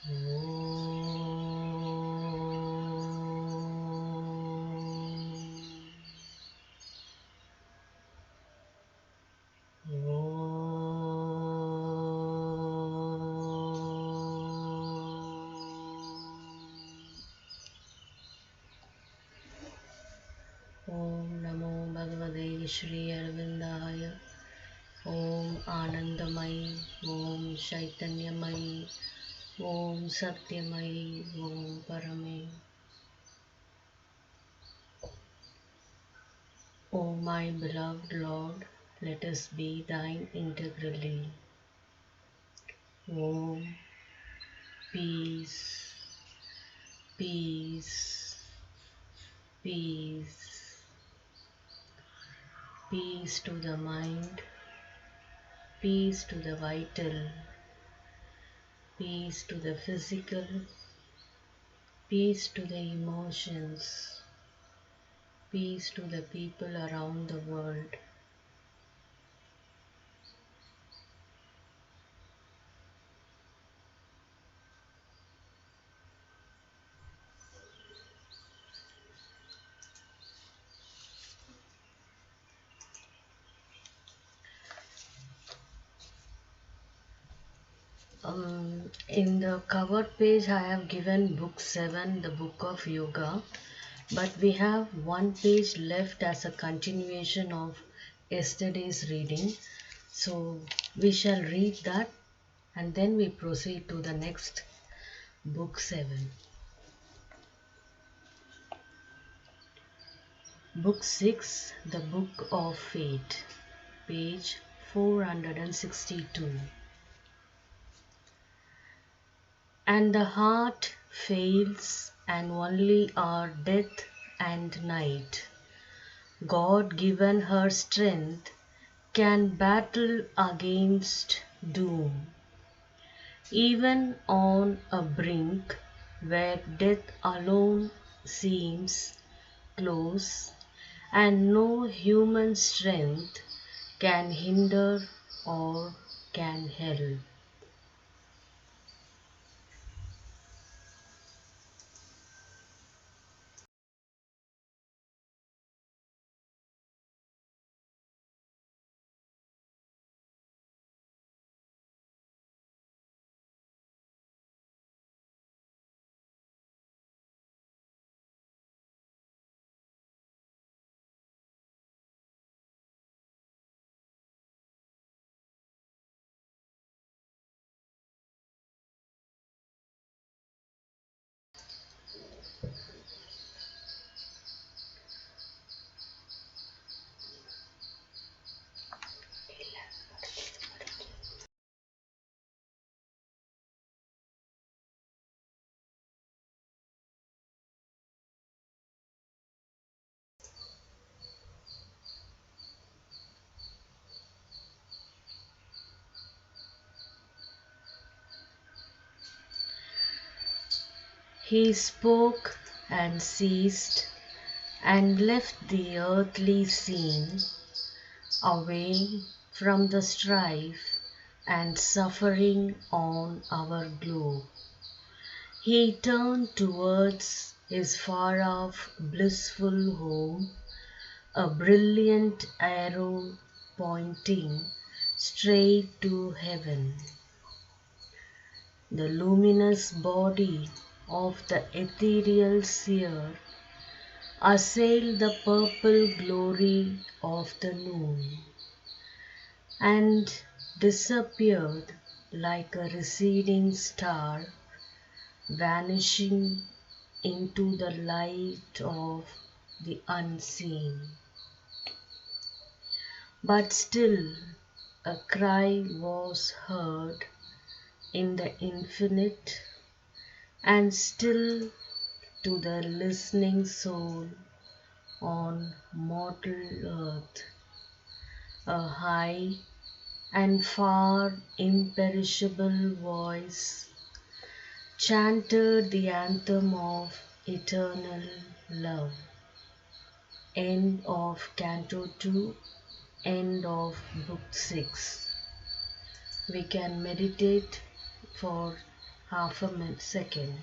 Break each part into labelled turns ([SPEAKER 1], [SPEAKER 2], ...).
[SPEAKER 1] Om Namo Bhagavate Shri Arvindaya. Om Anandamayi, Om Chaitanyamayi, Om Satyamayi, Om Parame. O my beloved Lord, let us be thine integrally. Om peace, peace, peace. Peace to the mind, peace to the vital, peace to the physical, peace to the emotions, peace to the people around the world. In the cover page I have given book 7, the book of yoga, but we have one page left as a continuation of yesterday's reading. So we shall read that and then we proceed to the next book 7. Book 6, the book of fate, page 462. And the heart fails, and only are death and night, God given her strength, can battle against doom. Even on a brink where death alone seems close, and no human strength can hinder or can help. He spoke and ceased, and left the earthly scene, away from the strife and suffering on our globe. He turned towards his far-off blissful home, a brilliant arrow pointing straight to heaven. The luminous body of the ethereal seer assailed the purple glory of the noon, and disappeared like a receding star, vanishing into the light of the unseen. But still a cry was heard in the infinite, and still to the listening soul on mortal earth, a high and far imperishable voice chanted the anthem of eternal love. End of Canto 2, end of Book 6. We can meditate for half a second.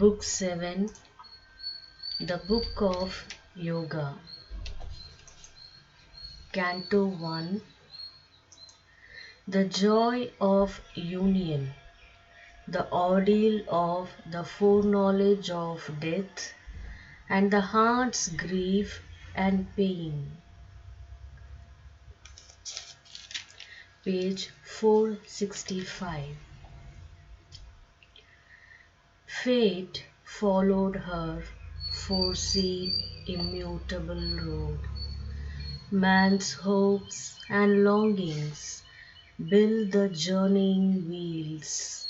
[SPEAKER 1] Book 7, the Book of Yoga. Canto 1, the joy of union, the ordeal of the foreknowledge of death, and the heart's grief and pain. Page 465. Fate followed her foreseen immutable road. Man's hopes and longings build the journeying wheels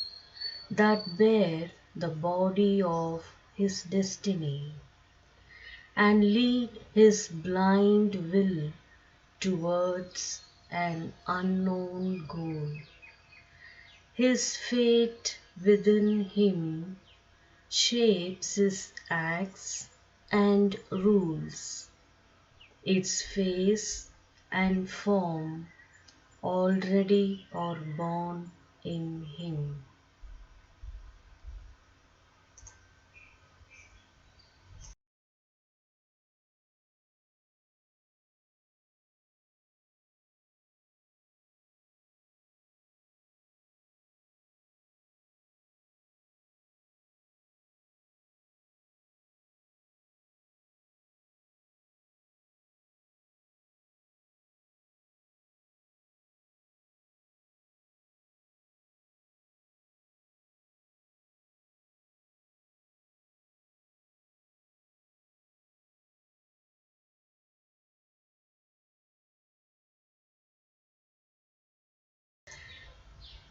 [SPEAKER 1] that bear the body of his destiny and lead his blind will towards an unknown goal. His fate within him shapes his acts and rules its face and form already are born in him.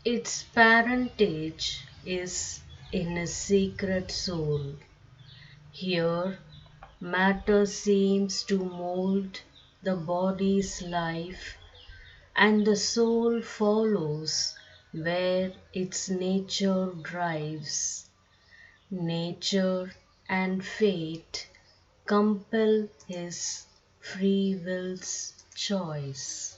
[SPEAKER 1] Its parentage is in a secret soul. Here, matter seems to mold the body's life, and the soul follows where its nature drives. Nature and fate compel his free will's choice.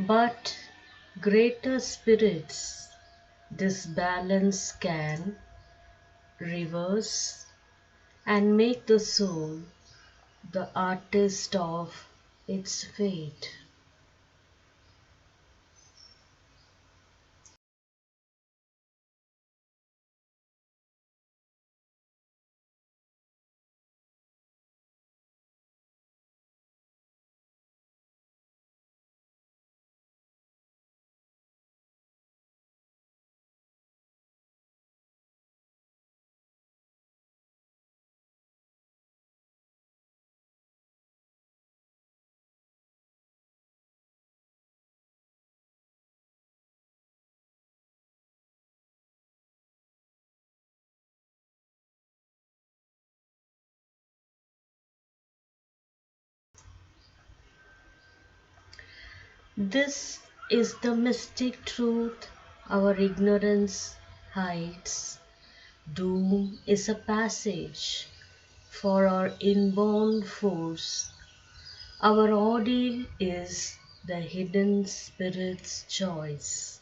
[SPEAKER 1] But greater spirits this balance can reverse and make the soul the artist of its fate. This is the mystic truth our ignorance hides. Doom is a passage for our inborn force. Our ordeal is the hidden spirit's choice.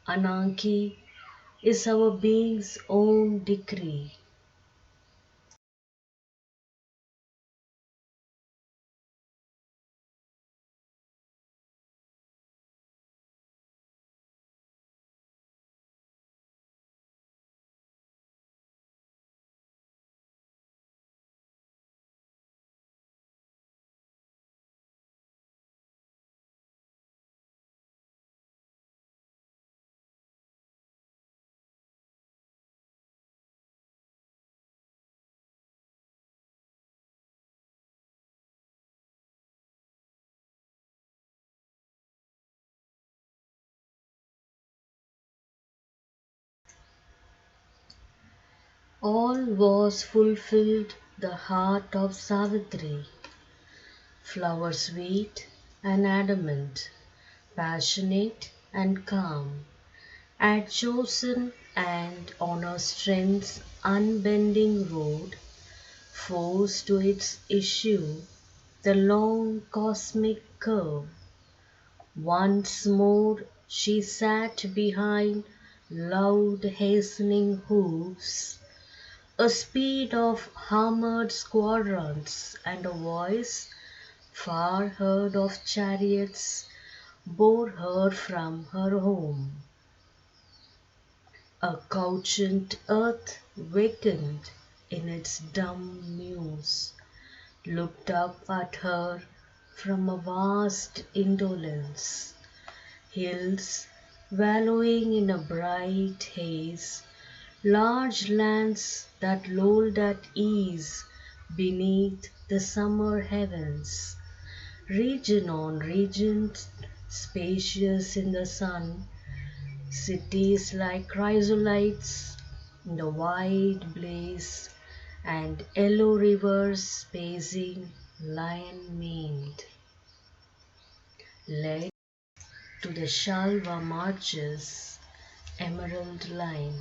[SPEAKER 1] Anarchy is our being's own decree. All was fulfilled the heart of Savitri, flower sweet and adamant, passionate and calm, had chosen and on her strength's unbending road, forced to its issue the long cosmic curve. Once more she sat behind loud hastening hoofs, a speed of armored squadrons, and a voice far heard of chariots bore her from her home. A couchant earth wakened in its dumb muse, looked up at her from a vast indolence. Hills wallowing in a bright haze, large lands that lolled at ease beneath the summer heavens, region on region spacious in the sun, cities like chrysolites in the wide blaze, and yellow rivers pacing lion-maned, led to the Shalva marches, emerald line.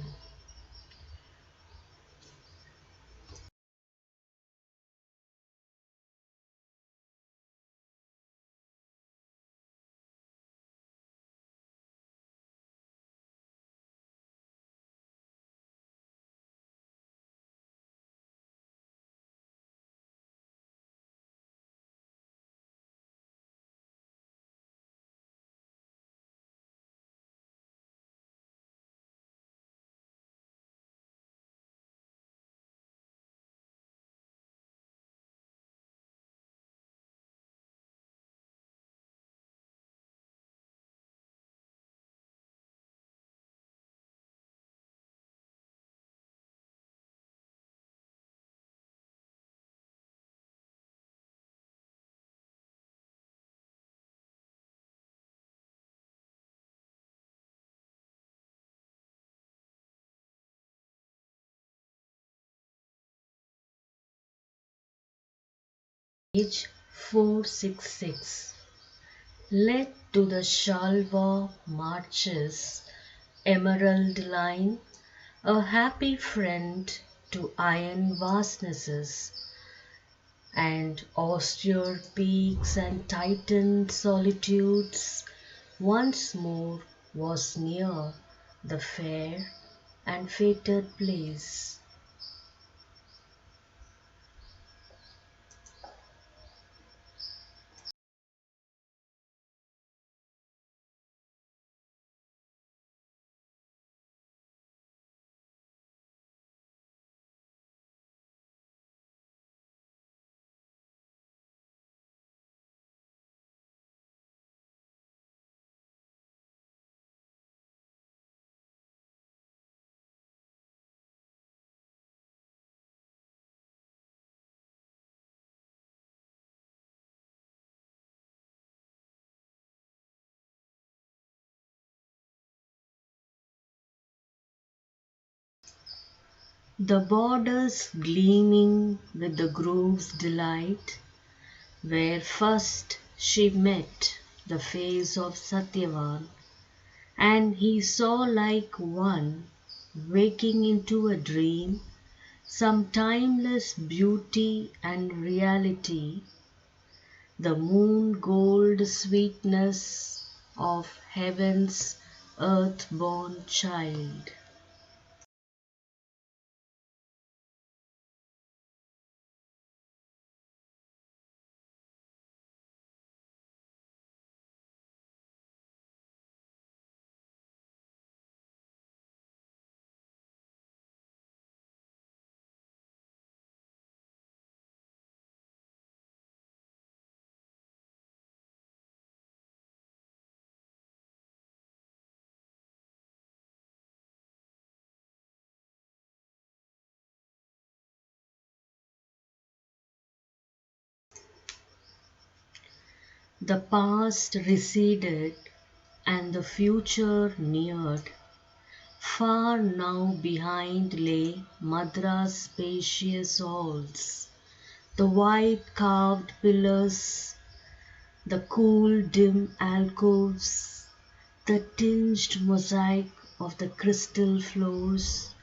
[SPEAKER 1] Page 466. Led to the Shalva marches, emerald line, a happy friend to iron vastnesses, and austere peaks and titan solitudes, once more was near the fair and fated place. The borders gleaming with the grove's delight, where first she met the face of Satyavan, and he saw like one waking into a dream some timeless beauty and reality, the moon gold sweetness of heaven's earth-born child. The past receded and the future neared. Far now behind lay Madra's spacious halls, the white carved pillars, the cool dim alcoves, the tinged mosaic of the crystal floors,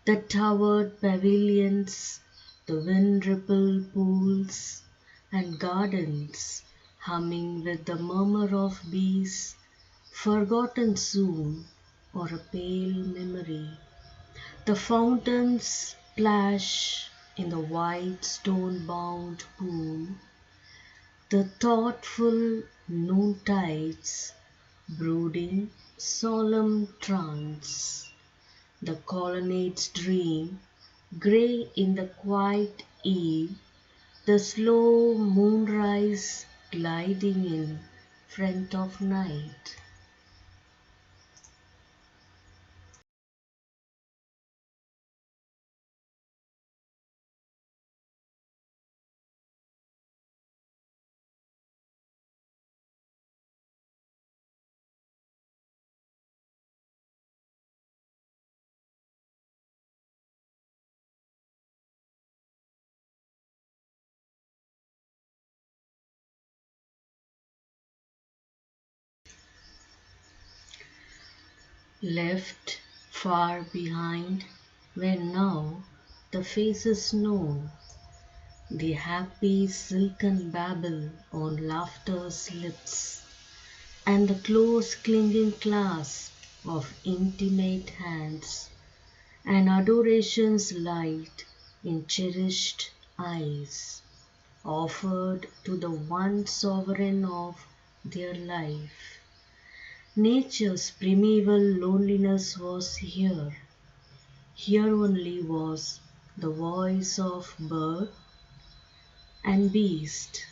[SPEAKER 1] the towered pavilions, the wind-rippled pools, and gardens humming with the murmur of bees, forgotten soon, or a pale memory. The fountains plash in the white stone-bound pool, the thoughtful noontides brooding solemn trance. The colonnades dream, grey in the quiet eve, the slow moonrise gliding in front of night. Left far behind, where now the faces know the happy silken babble on laughter's lips, and the close clinging clasp of intimate hands, and adoration's light in cherished eyes, offered to the one sovereign of their life. Nature's primeval loneliness was here. Here only was the voice of bird and beast,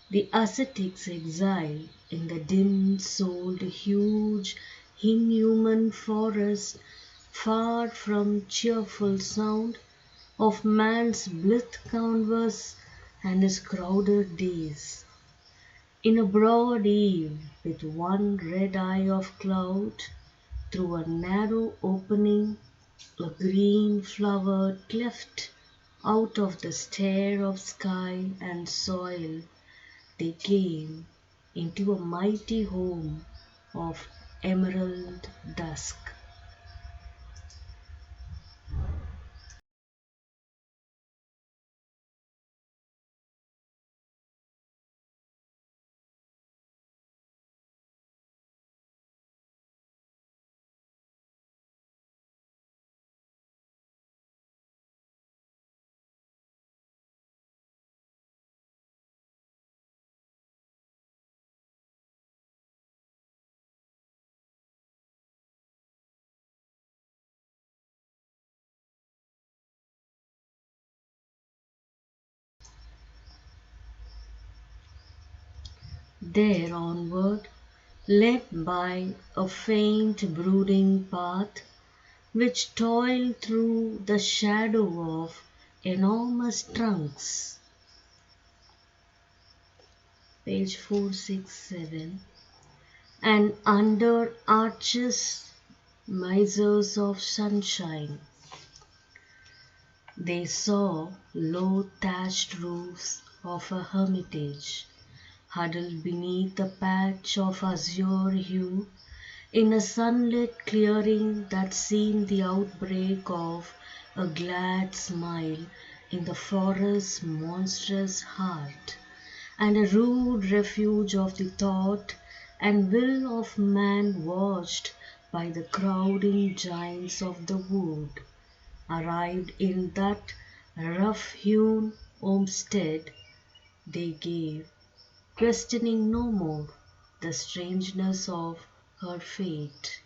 [SPEAKER 1] the ascetic's exile in the dim-souled, huge, inhuman forest, far from cheerful sound of man's blithe canvas and his crowded days. In a broad eve, with one red eye of cloud, through a narrow opening, a green flowered cleft, out of the stare of sky and soil, they came into a mighty home of emerald dusk. There onward, led by a faint brooding path, which toiled through the shadow of enormous trunks. Page 467. And under arches, misers of sunshine, they saw low thatched roofs of a hermitage, huddled beneath a patch of azure hue, in a sunlit clearing that seemed the outbreak of a glad smile in the forest's monstrous heart, and a rude refuge of the thought and will of man watched by the crowding giants of the wood, arrived in that rough-hewn homestead they gave, questioning no more the strangeness of her fate,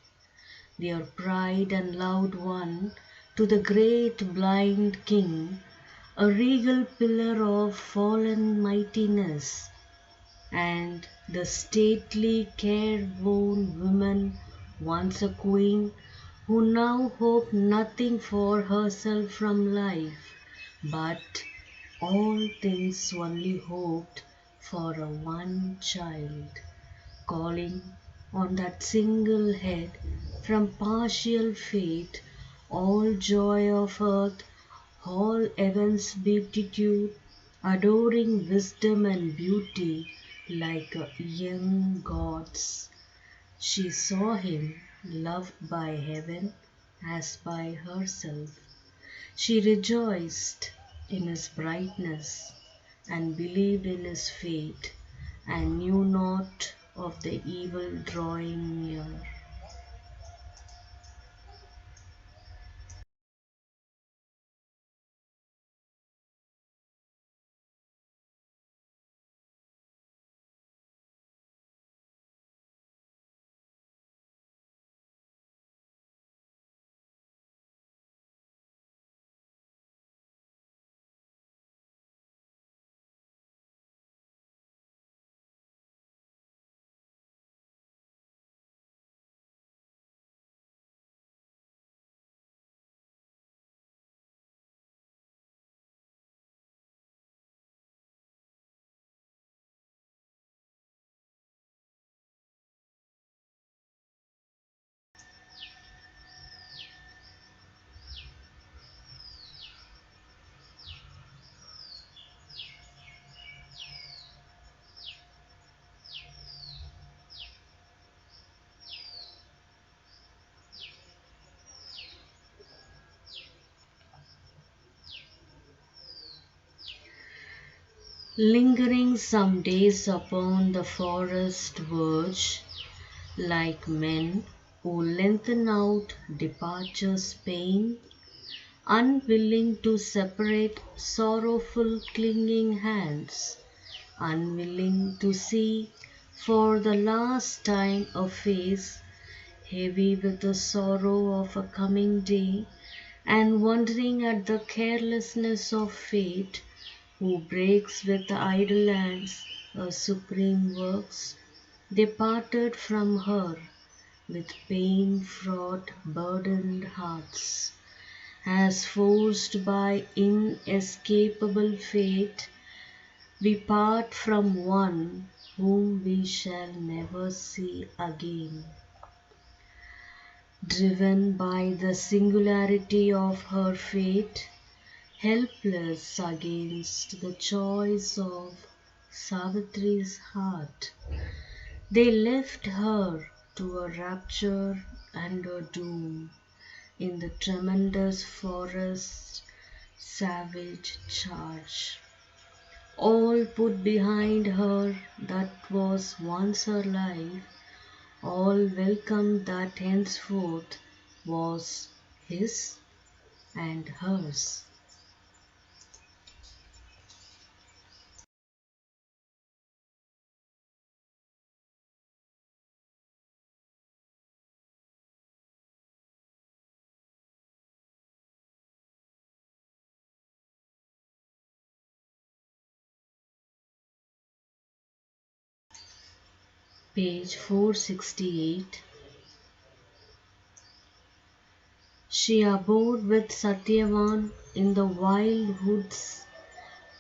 [SPEAKER 1] their pride and loved one, to the great blind king, a regal pillar of fallen mightiness, and the stately careworn woman, once a queen, who now hoped nothing for herself from life, but all things only hoped for a one child, calling on that single head from partial fate all joy of earth, all heaven's beatitude, adoring wisdom and beauty like a young god's. She saw him loved by heaven as by herself. She rejoiced in his brightness and believed in his fate and knew not of the evil drawing near. Lingering some days upon the forest verge, like men who lengthen out departure's pain, unwilling to separate sorrowful clinging hands, unwilling to see for the last time a face heavy with the sorrow of a coming day, and wondering at the carelessness of fate, who breaks with idle hands her supreme works, departed from her with pain-fraught, burdened hearts, as forced by inescapable fate, we part from one whom we shall never see again. Driven by the singularity of her fate, helpless against the choice of Savitri's heart, they left her to a rapture and a doom in the tremendous forest's savage charge. All put behind her that was once her life, all welcome that henceforth was his and hers. Page 468. She abode with Satyavan in the wild woods.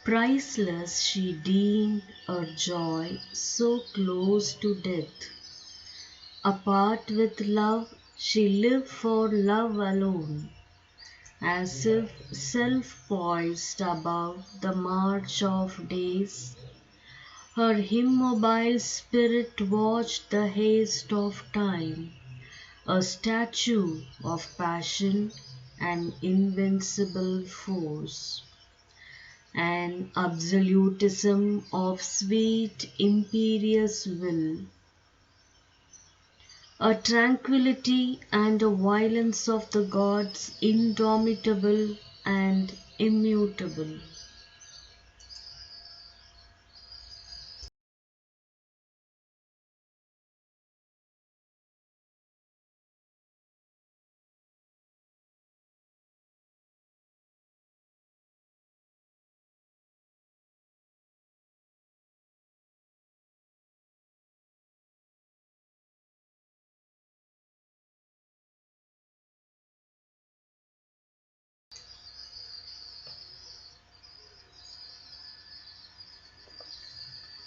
[SPEAKER 1] Priceless she deemed her joy, so close to death. Apart with love, she lived for love alone, as if self-poised above the march of days, Her immobile spirit watched the haste of time, a statue of passion and invincible force, an absolutism of sweet imperious will, a tranquillity and a violence of the gods indomitable and immutable.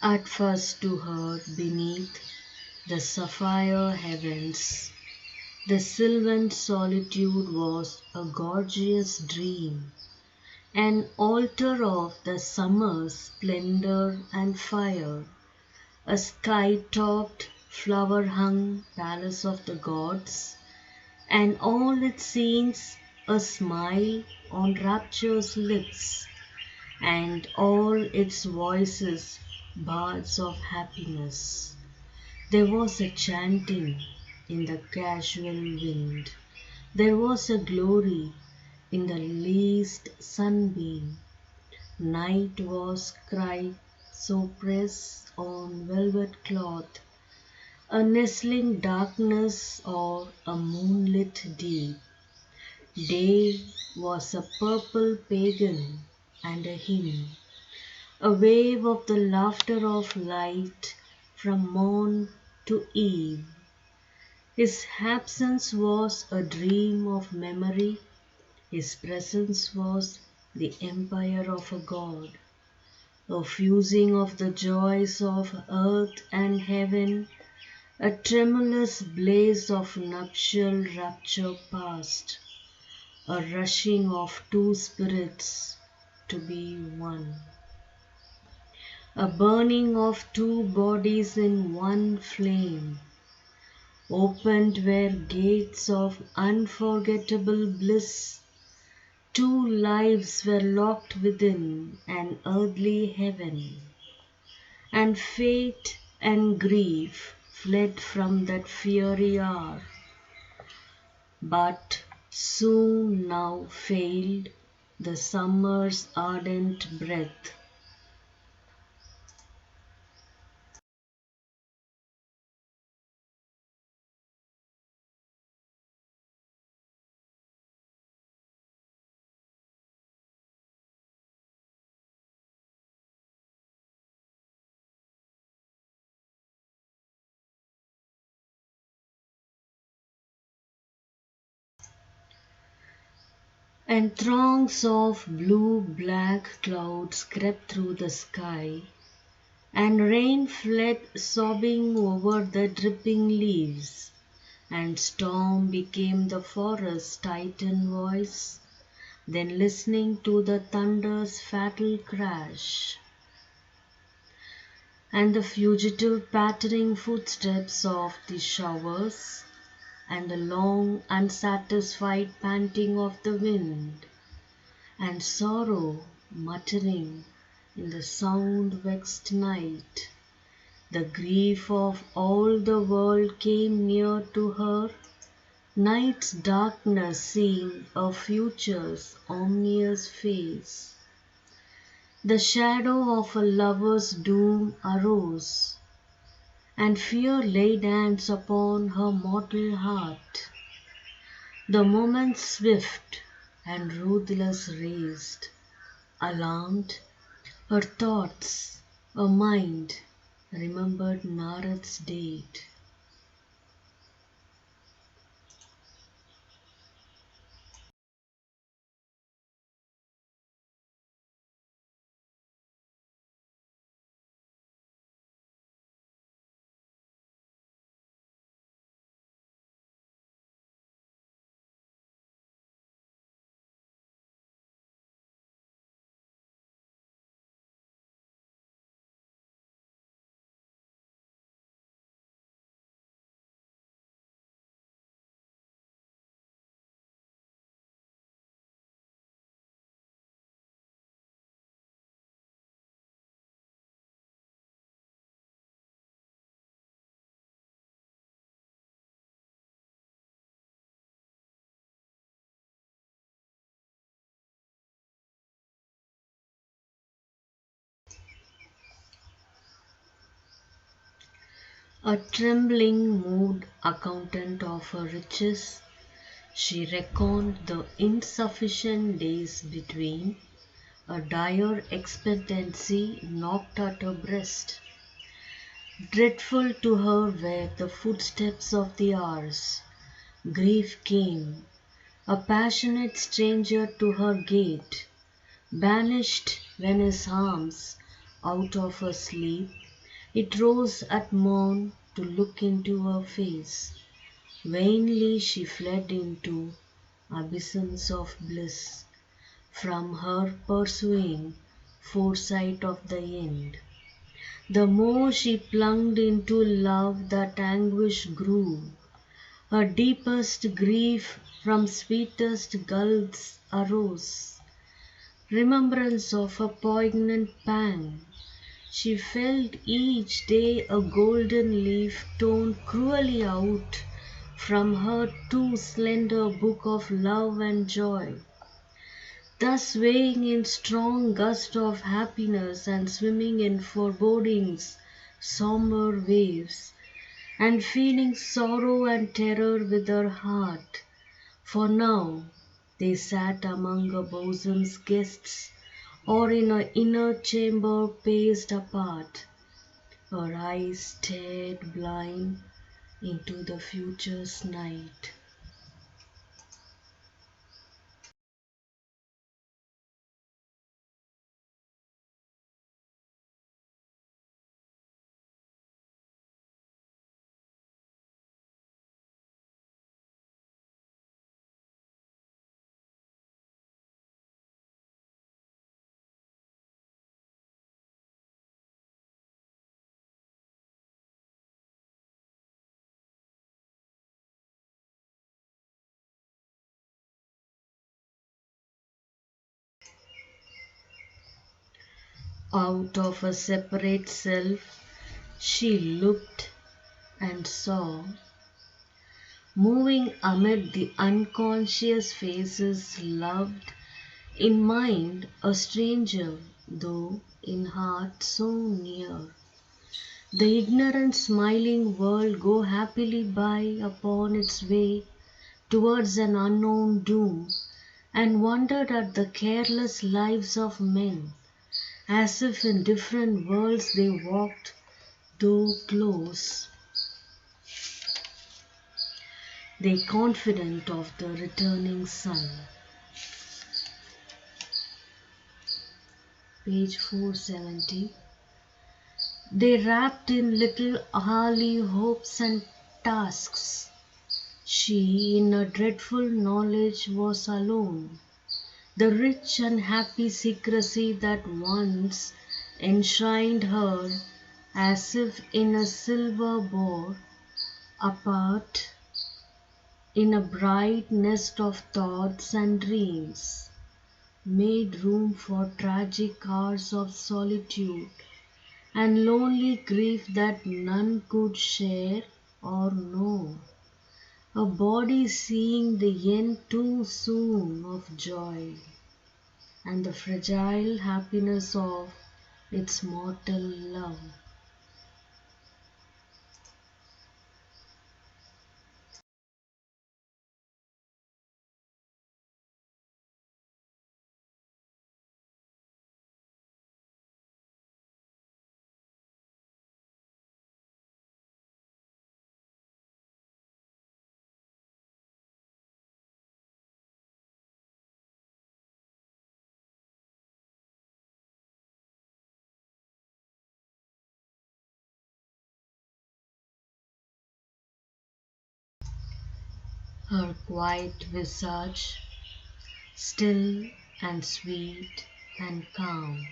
[SPEAKER 1] At first to her beneath the sapphire heavens, the sylvan solitude was a gorgeous dream, an altar of the summer's splendor and fire, a sky-topped, flower-hung palace of the gods, and all its scenes a smile on rapture's lips, and all its voices bards of happiness. There was a chanting in the casual wind. There was a glory in the least sunbeam. Night was chrysoprase on velvet cloth, a nestling darkness or a moonlit deep. Day was a purple pagan and a hymn, a wave of the laughter of light from morn to eve. His absence was a dream of memory, his presence was the empire of a god, a fusing of the joys of earth and heaven, a tremulous blaze of nuptial rapture past, a rushing of two spirits to be one, a burning of two bodies in one flame. Opened were gates of unforgettable bliss. Two lives were locked within an earthly heaven, and fate and grief fled from that fiery hour. But soon now failed the summer's ardent breath. And throngs of blue-black clouds crept through the sky, and rain fled sobbing over the dripping leaves, and storm became the forest's titan voice, then listening to the thunder's fatal crash, and the fugitive pattering footsteps of the showers, and the long unsatisfied panting of the wind, and sorrow muttering in the sound-vexed night. The grief of all the world came near to her. Night's darkness seemed a future's ominous face. The shadow of a lover's doom arose, and fear laid hands upon her mortal heart. The moment swift and ruthless raced, alarmed, her thoughts, her mind remembered Narad's date. A trembling moved accountant of her riches, she reckoned the insufficient days between, a dire expectancy knocked at her breast. Dreadful to her were the footsteps of the hours. Grief came, a passionate stranger to her gate, banished when his arms, out of her sleep, it rose at morn to look into her face. Vainly she fled into abysms of bliss, from her pursuing foresight of the end. The more she plunged into love, that anguish grew. Her deepest grief from sweetest gulfs arose. Remembrance of a poignant pang. She felt each day a golden leaf torn cruelly out from her too slender book of love and joy. Thus weighing in strong gust of happiness and swimming in forebodings, sombre waves, and feeling sorrow and terror with her heart. For now they sat among her bosom's guests, or in her inner chamber paced apart. Her eyes stared blind into the future's night. Out of a separate self she looked and saw, moving amid the unconscious faces loved, in mind a stranger, though in heart so near. The ignorant smiling world go happily by upon its way towards an unknown doom, and wondered at the careless lives of men, as if in different worlds they walked, though close, they confident of the returning sun. Page 470. They wrapped in little hourly hopes and tasks. She, in a dreadful knowledge, was alone. The rich and happy secrecy that once enshrined her, as if in a silver board, apart in a bright nest of thoughts and dreams, made room for tragic hours of solitude and lonely grief that none could share or know. A body seeing the end too soon of joy, and the fragile happiness of its mortal love. Her quiet visage, still and sweet and calm,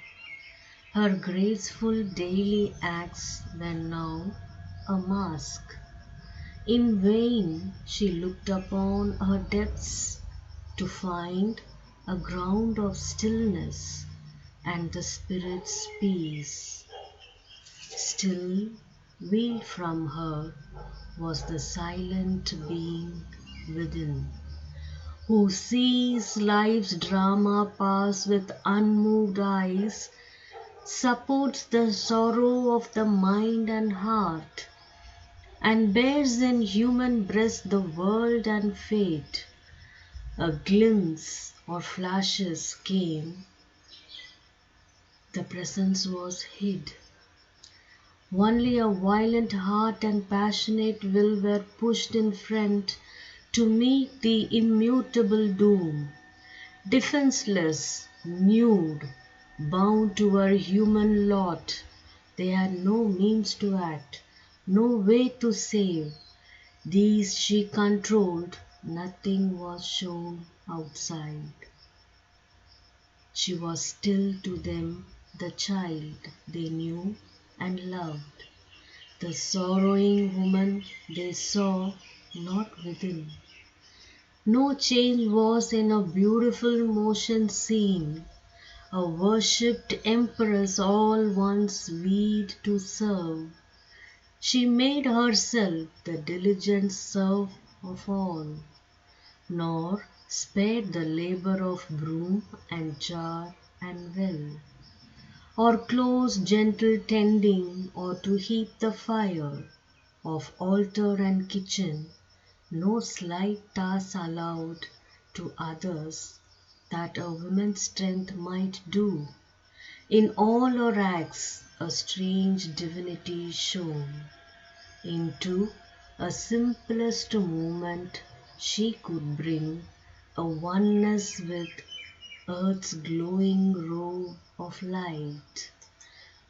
[SPEAKER 1] her graceful daily acts were now a mask. In vain she looked upon her depths to find a ground of stillness and the spirit's peace. Still, veiled from her was the silent being within, who sees life's drama pass with unmoved eyes, supports the sorrow of the mind and heart, and bears in human breast the world and fate. A glimpse or flashes came, the presence was hid. Only a violent heart and passionate will were pushed in front to meet the immutable doom. Defenseless, nude, bound to her human lot, they had no means to act, no way to save. These she controlled, nothing was shown outside. She was still to them the child they knew and loved, the sorrowing woman they saw not within. No change was in her beautiful motion seen, a worshipped empress all once weed to serve. She made herself the diligent serf of all, nor spared the labor of broom and jar and well, or close gentle tending, or to heap the fire of altar and kitchen, no slight task allowed to others that a woman's strength might do. In all her acts a strange divinity shone. Into a simplest movement she could bring a oneness with earth's glowing robe of light,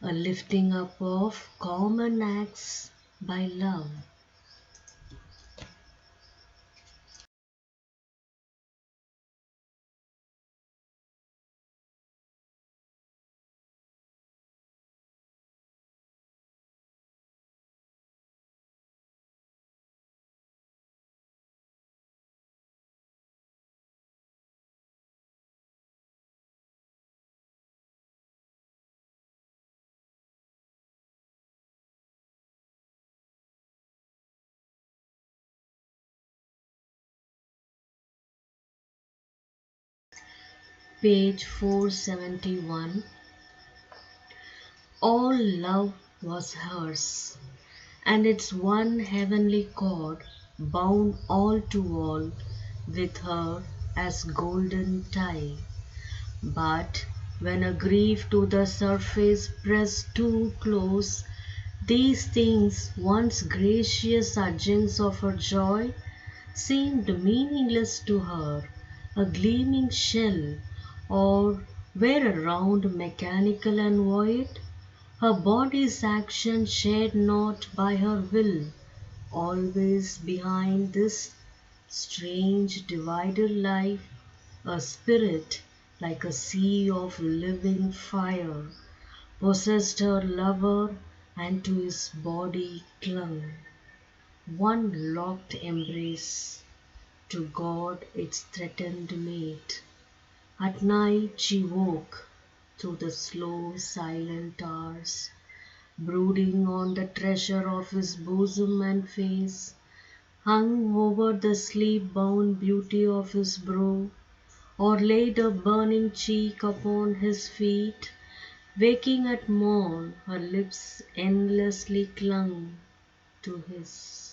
[SPEAKER 1] a lifting up of common acts by love. Page 471. All love was hers, and its one heavenly chord bound all to all with her as golden tie. But when a grief to the surface pressed too close, these things, once gracious adjuncts of her joy, seemed meaningless to her, a gleaming shell, or were a round mechanical and void. Her body's action shared not by her will, always behind this strange divided life, a spirit like a sea of living fire possessed her lover and to his body clung. One locked embrace, to God its threatened mate. At night she woke through the slow silent hours, brooding on the treasure of his bosom and face, hung over the sleep-bound beauty of his brow, or laid a burning cheek upon his feet. Waking at morn, her lips endlessly clung to his.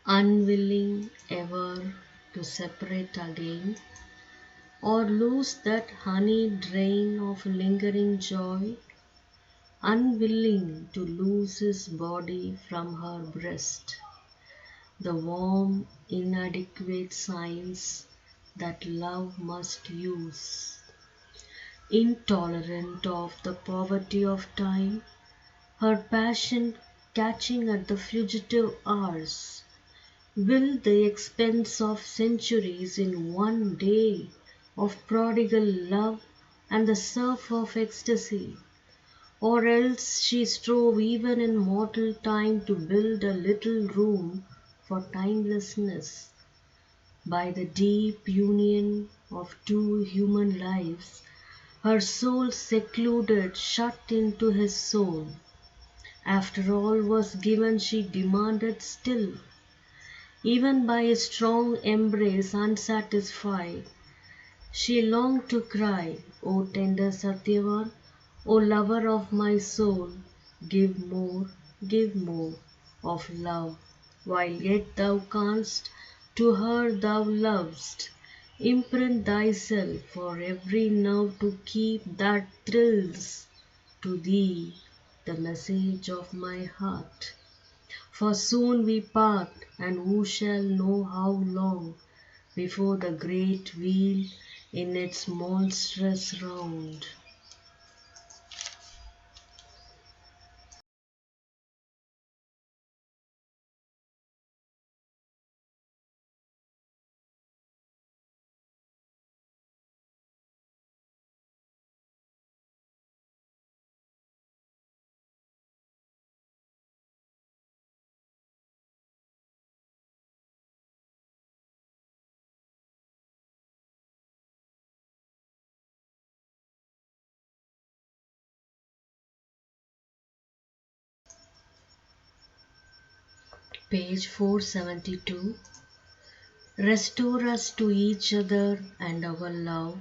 [SPEAKER 1] Unwilling ever to separate again, or lose that honeyed rain of lingering joy, unwilling to lose his body from her breast, the warm, inadequate signs that love must use, intolerant of the poverty of time, her passion catching at the fugitive hours. Will the expense of centuries in one day of prodigal love and the surf of ecstasy? Or else she strove even in mortal time to build a little room for timelessness. By the deep union of two human lives, her soul secluded, shut into his soul. After all was given, she demanded still, even by a strong embrace unsatisfied. She longed to cry, O tender Satyavan, O lover of my soul, give more of love, while yet thou canst, to her thou lovest, imprint thyself for every nerve to keep that thrills to thee the message of my heart. For soon we part, and who shall know how long before the great wheel in its monstrous round. Page 472. Restore us to each other and our love.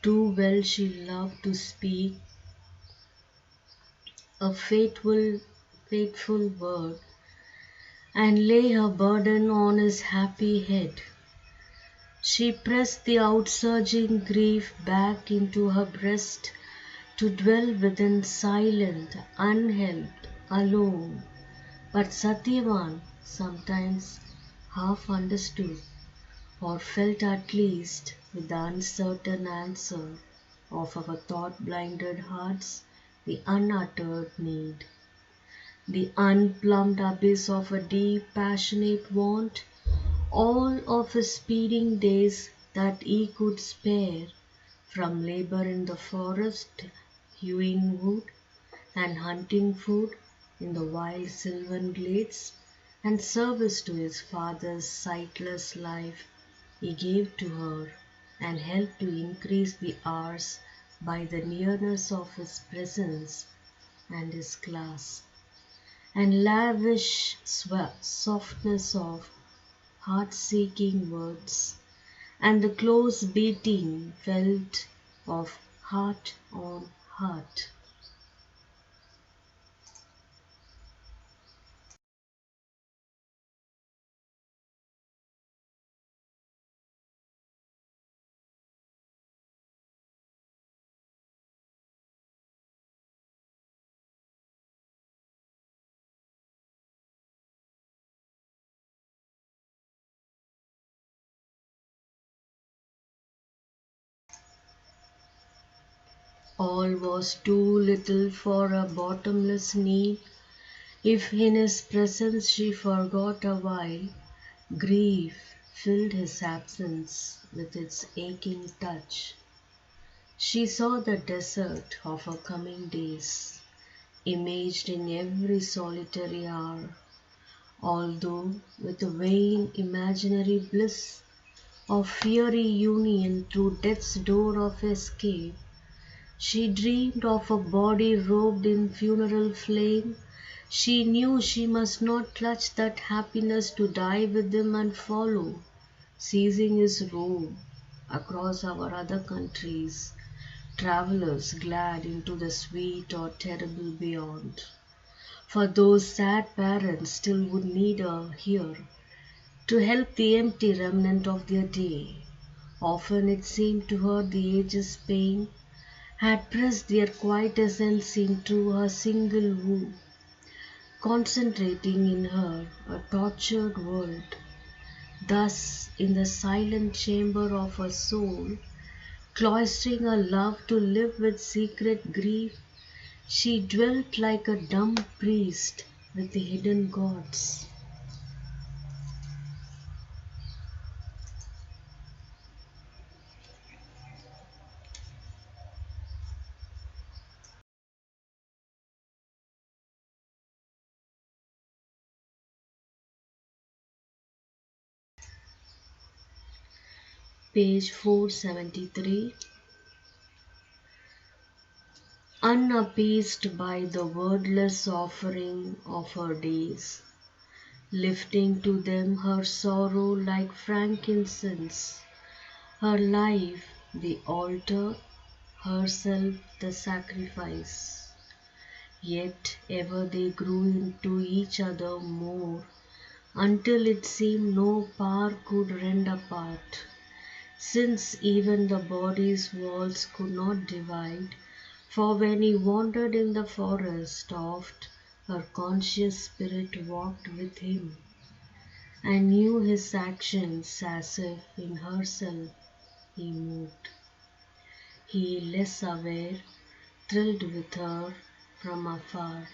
[SPEAKER 1] Too well she loved to speak a fateful word, and lay her burden on his happy head. She pressed the outsurging grief back into her breast to dwell within silent, unhelped, alone. But Satyavan sometimes half understood, or felt at least with the uncertain answer of our thought-blinded hearts the unuttered need, the unplumbed abyss of a deep passionate want, all of his speeding days that he could spare from labor in the forest, hewing wood, and hunting food in the wild sylvan glades, and service to his father's sightless life, he gave to her and helped to increase the hours by the nearness of his presence and his class, and lavish softness of heart-seeking words, and the close beating felt of heart on heart. All was too little for a bottomless need. If in his presence she forgot a while, grief filled his absence with its aching touch. She saw the desert of her coming days, imaged in every solitary hour, although with a vain imaginary bliss of fiery union through death's door of escape. She dreamed of a body robed in funeral flame. She knew she must not clutch that happiness to die with him and follow, seizing his robe across our other countries, travelers glad into the sweet or terrible beyond. For those sad parents still would need her here to help the empty remnant of their day. Often it seemed to her the age's pain had pressed their quiet essence into her single womb, concentrating in her a tortured world. Thus, in the silent chamber of her soul, cloistering her love to live with secret grief, she dwelt like a dumb priest, with the hidden gods. Page 473. Unappeased by the wordless offering of her days, lifting to them her sorrow like frankincense, her life the altar, herself the sacrifice. Yet ever they grew into each other more, until it seemed no power could rend apart, since even the body's walls could not divide. For when he wandered in the forest, oft her conscious spirit walked with him, and knew his actions as if in herself he moved. He, less aware, thrilled with her from afar.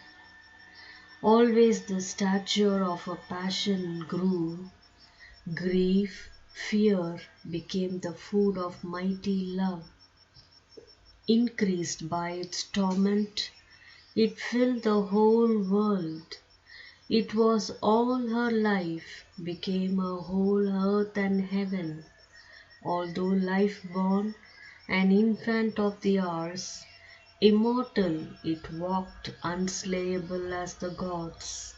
[SPEAKER 1] Always the stature of a passion grew, grief, fear became the food of mighty love. Increased by its torment, it filled the whole world. It was all her life, became a whole earth and heaven. Although life born, an infant of the hours, immortal it walked unslayable as the gods.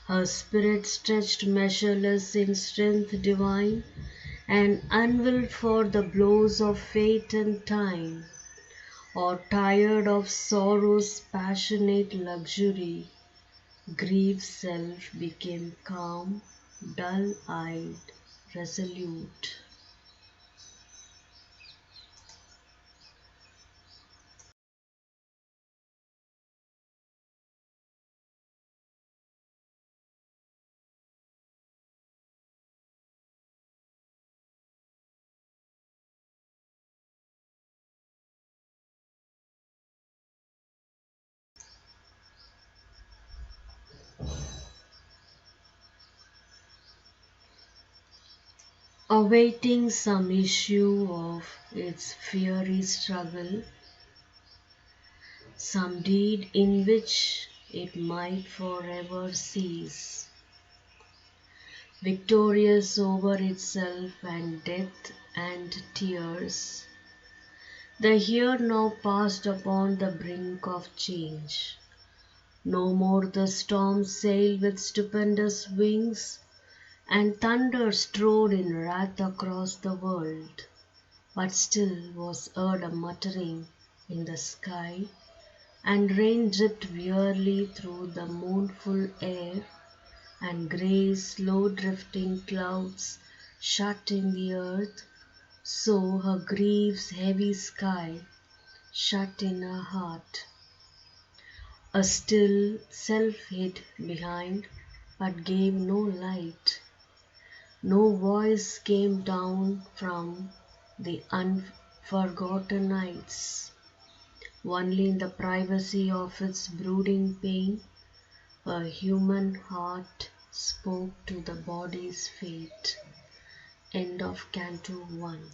[SPEAKER 1] Her spirit stretched measureless in strength divine, and unwilled for the blows of fate and time, or tired of sorrow's passionate luxury, grief's self became calm, dull-eyed, resolute. Awaiting some issue of its fiery struggle, some deed in which it might forever cease, victorious over itself and death and tears. The here now passed upon the brink of change. No more the storms sail with stupendous wings, and thunder strode in wrath across the world. But still was heard a muttering in the sky, and rain dripped wearily through the mournful air, and grey, slow drifting clouds shut in the earth. So her grief's heavy sky shut in her heart. A still self hid behind, but gave no light. No voice came down from the unforgotten nights. Only in the privacy of its brooding pain, a human heart spoke to the body's fate. End of Canto 1.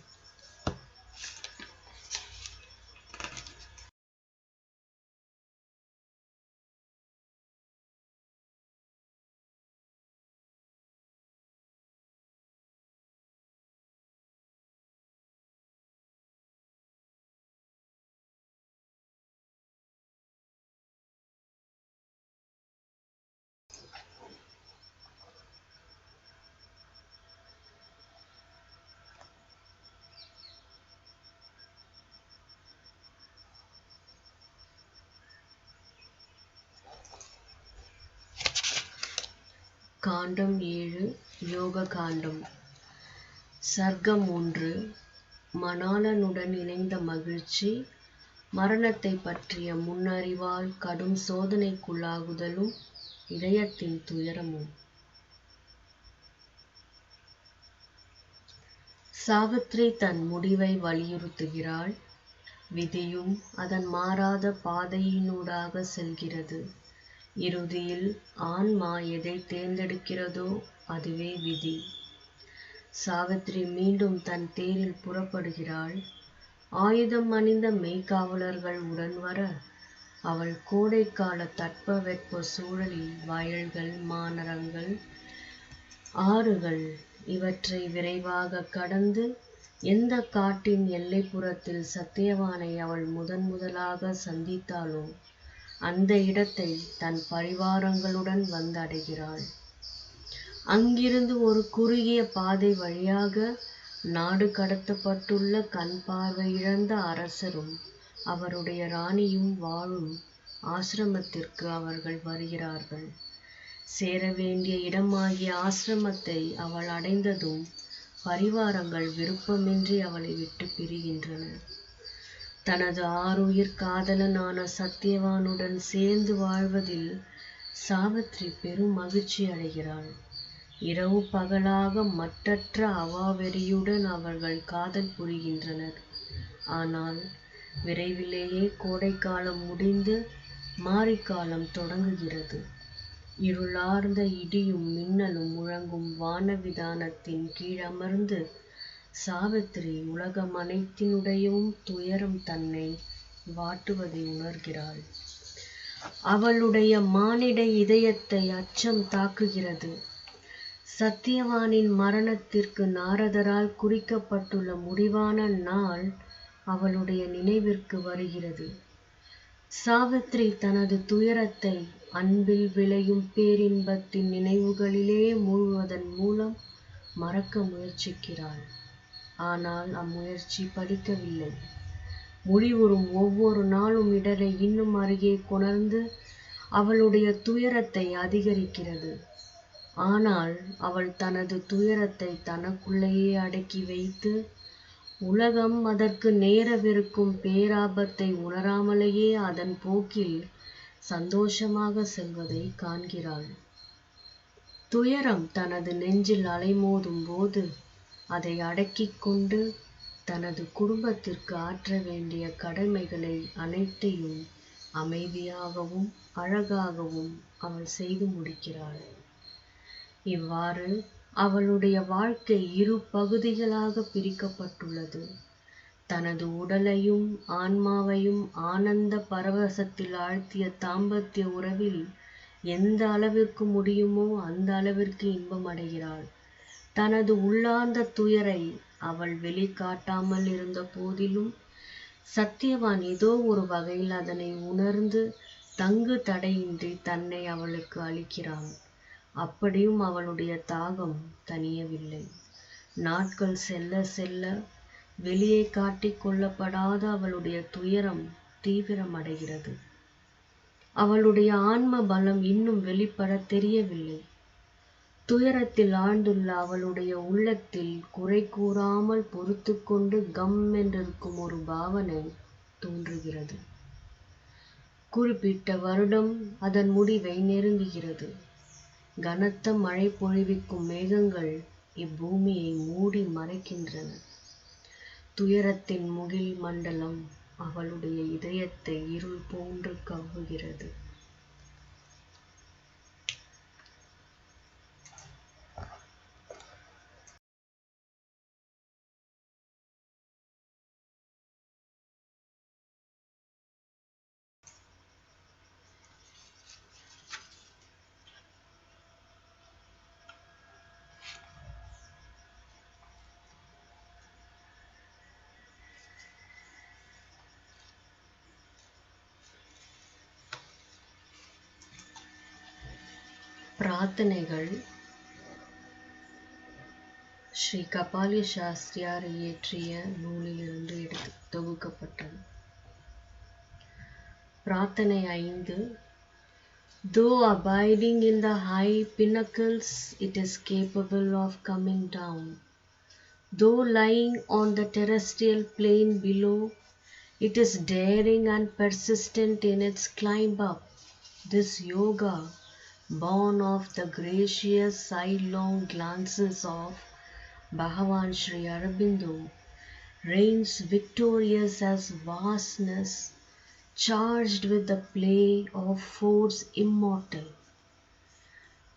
[SPEAKER 1] காண்டம் 7 யோக காண்டம். சர்க்கம் 3. மணாளனுடன் இணைந்த மகிழ்ச்சி, மரணத்தைப் பற்றிய முன்னறிவால் கடும் சோதனைக்குள்ளாகுதலும், இதயத்தின் துயரமும். சாவித்ரி தன் முடிவை வலியுறுத்துகிறாள். விதியும் அதன் மாறாத பாதையினூடாக செல்கிறது. இறுதியில் ஆன்மா எதை தேர்ந்தெடுக்கிறதோ அதுவே விதி. சாவித்ரி மீண்டும் தன் தேரில் புறப்படுகிறாள். ஆயுதம் அணிந்த மெய்க்காவலர்கள் உடன் வர, அவள் கோடைக்கால தட்பவெட்ப சூழலில் வயல்கள், மாநகரங்கள், ஆறுகள் இவற்றை விரைவாக கடந்து எந்த காட்டின் எல்லைப்புறத்தில் சத்தியவானை அவள் முதலாக சந்தித்தாளோ அந்த இடத்தை தன் பரிவாரங்களுடன் வந்தடைகிறாள். அங்கிருந்து ஒரு குறுகிய பாதை வழியாக நாடு கடத்தப்பட்டுள்ள கண் பார்வை இழந்த அரசரும் அவருடைய ராணியும் வாழும் ஆசிரமத்திற்கு அவர்கள் வருகிறார்கள். சேர வேண்டிய இடமாகிய ஆசிரமத்தை அவள் அடைந்ததும் பரிவாரங்கள் விருப்பமின்றி அவளை விட்டு பிரிகின்றன. தனது ஆருயிர் காதலனான சத்தியவானுடன் சேர்ந்து வாழ்வதில் சாவித்ரி பெரும் மகிழ்ச்சி அடைகிறாள். இரவு பகலாக மட்டற்ற அவாவெறியுடன் அவர்கள் காதல் புரிகின்றனர். ஆனால் விரைவிலேயே கோடைக்காலம் முடிந்து மாரிக்காலம் தொடங்குகிறது. இருளார்ந்த இடியும் மின்னலும் முழங்கும் வானவிதானத்தின் கீழமர்ந்து சாவித்ரி உலகம் அனைத்தினுடையவும் துயரம் தன்னை வாட்டுவதை உணர்கிறாள். அவளுடைய மானிட இதயத்தை அச்சம் தாக்குகிறது. சத்தியவானின் மரணத்திற்கு நாரதரால் குறிக்கப்பட்டுள்ள முடிவான நாள் அவளுடைய நினைவிற்கு வருகிறது. சாவித்ரி தனது துயரத்தை அன்பில் விளையும் பேரின்பத்தின் நினைவுகளிலே மூழ்குவதன் மூலம் மறக்க முயற்சிக்கிறாள். ஆனால் அம்முயற்சி பலிக்கவில்லை. முடிவுறும் ஒவ்வொரு நாளும் இடரை இன்னும் அருகே கொணர்ந்து அவளுடைய துயரத்தை அதிகரிக்கிறது. ஆனால் அவள் தனது துயரத்தை தனக்குள்ளேயே அடக்கி வைத்து உலகம் அதற்கு நேரவிருக்கும் பேராபத்தை உணராமலேயே அதன் போக்கில் சந்தோஷமாக செல்வதை காண்கிறாள். துயரம் தனது நெஞ்சில் அலைமோதும் போது அதை அடக்கிக் கொண்டு தனது குடும்பத்திற்கு ஆற்ற வேண்டிய கடமைகளை அனைத்தையும் அமைதியாகவும் அழகாகவும் அவள் செய்து முடிக்கிறாள். இவ்வாறு அவளுடைய வாழ்க்கை இரு பகுதிகளாக பிரிக்கப்பட்டுள்ளது. தனது உடலையும் ஆன்மாவையும் ஆனந்த பரவசத்தில் ஆழ்த்திய தாம்பத்திய உறவில் எந்த அளவிற்கு முடியுமோ அந்த அளவிற்கு இன்பம் அடைகிறாள். தனது உள்ளார்ந்த துயரை அவள் வெளிக்காட்டாமல் இருந்த போதிலும் சத்தியவான் ஏதோ ஒரு வகையில் அதனை உணர்ந்து தங்கு தடையின்றி தன்னை அவளுக்கு அளிக்கிறான். அப்படியும் அவளுடைய தாகம் தணியவில்லை. நாட்கள் செல்ல செல்ல வெளியே காட்டிக் கொள்ளப்படாத அவளுடைய துயரம் தீவிரமடைகிறது. அவளுடைய ஆன்ம பலம் இன்னும் வெளிப்பட தெரியவில்லை. துயரத்தில் ஆழ்ந்துள்ள அவளுடைய உள்ளத்தில் குறை கூறாமல் பொறுத்து கொண்டு கம் என்றிருக்கும் ஒரு பாவனை தோன்றுகிறது. குறிப்பிட்ட வருடம் அதன் முடிவை நெருங்குகிறது. கனத்த மழை பொழிவிக்கும் மேகங்கள் இப்பூமியை மூடி மறைக்கின்றன. துயரத்தின் முகில் மண்டலம் அவளுடைய இதயத்தை இருள் போன்று கவ்வுகிறது. பிரார்த்தனைகள் ஸ்ரீ கபாலி சாஸ்திரியார் இயற்றிய நூலிலிருந்து எடுத்து தொகுக்கப்பட்டது. பிரார்த்தனை 5. Though abiding in the high pinnacles, it is capable of coming down. Though lying on the terrestrial plane below, it is daring and persistent in its climb up. This yoga, born of the gracious sidelong glances of Bhagavan Sri Aurobindo, reigns victorious as vastness, charged with the play of force immortal.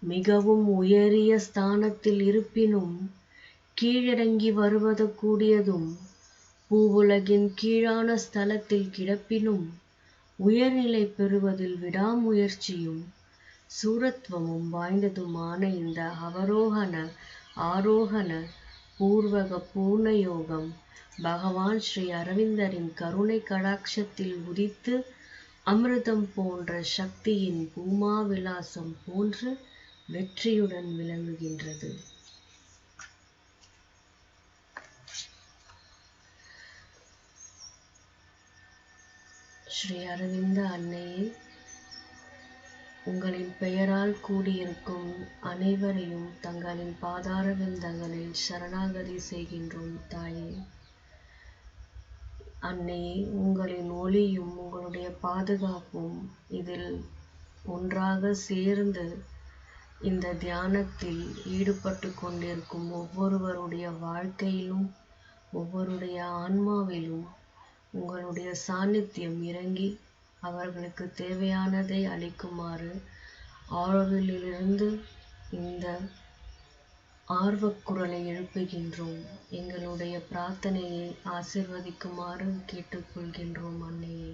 [SPEAKER 1] மிகவும் உயரிய ஸ்தானத்தில் இருப்பினும் கீழடங்கி வருவது கூடியதும், பூவுலகின் கீழான ஸ்தலத்தில் கிடப்பினும் உயர்நிலை பெறுவதில் விடாமுயற்சியும் சூரத்வமும் வாய்ந்ததுமான இந்த ஆரோகண பூர்வக பூர்ணயோகம் பகவான் ஸ்ரீ அரவிந்தரின் கருணை கடாட்சத்தில் உதித்து அமிர்தம் போன்ற சக்தியின் பூமா விலாசம் போன்று வெற்றியுடன் விளங்குகின்றது. ஸ்ரீ அரவிந்த அன்னையே, உங்களின் பெயரால் கூடியிருக்கும் அனைவரையும் தங்களின் பாதார விந்தங்களில் சரணாகதி செய்கின்றோம் தாயே. அன்னையே, உங்களின் ஒளியும் உங்களுடைய பாதுகாப்பும் இதில் ஒன்றாக சேர்ந்து இந்த தியானத்தில் ஈடுபட்டு கொண்டிருக்கும் ஒவ்வொருவருடைய வாழ்க்கையிலும் ஒவ்வொருடைய ஆன்மாவிலும் உங்களுடைய சாநித்தியம் இறங்கி அவர்களுக்கு தேவையானதை அளிக்குமாறு ஆரோவிலிருந்து இந்த ஆர்வக்குரலை எழுப்புகின்றோம். எங்களுடைய பிரார்த்தனையை ஆசிர்வதிக்குமாறு கேட்டுக்கொள்கின்றோம் அன்னையே.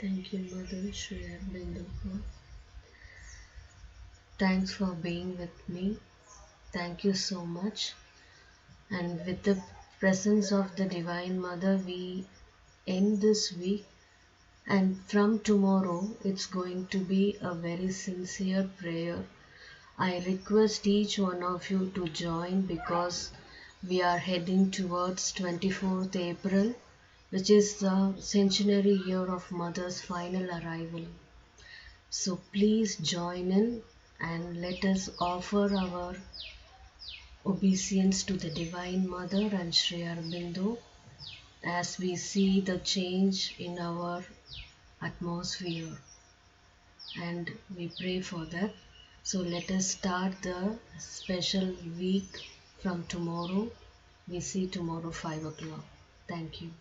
[SPEAKER 1] Thank you, Mother Shri Aurobindo. Thanks for being with me. Thank you so much. And with the presence of the Divine Mother, we end this week. And from tomorrow, it's going to be a very sincere prayer. I request each one of you to join because we are heading towards 24th April, which is the centenary year of Mother's final arrival. So please join in and let us offer our obeisance to the Divine Mother and Sri Aurobindo as we see the change in our atmosphere, and we pray for that. So let us start the special week from tomorrow. We see tomorrow 5 o'clock. Thank you.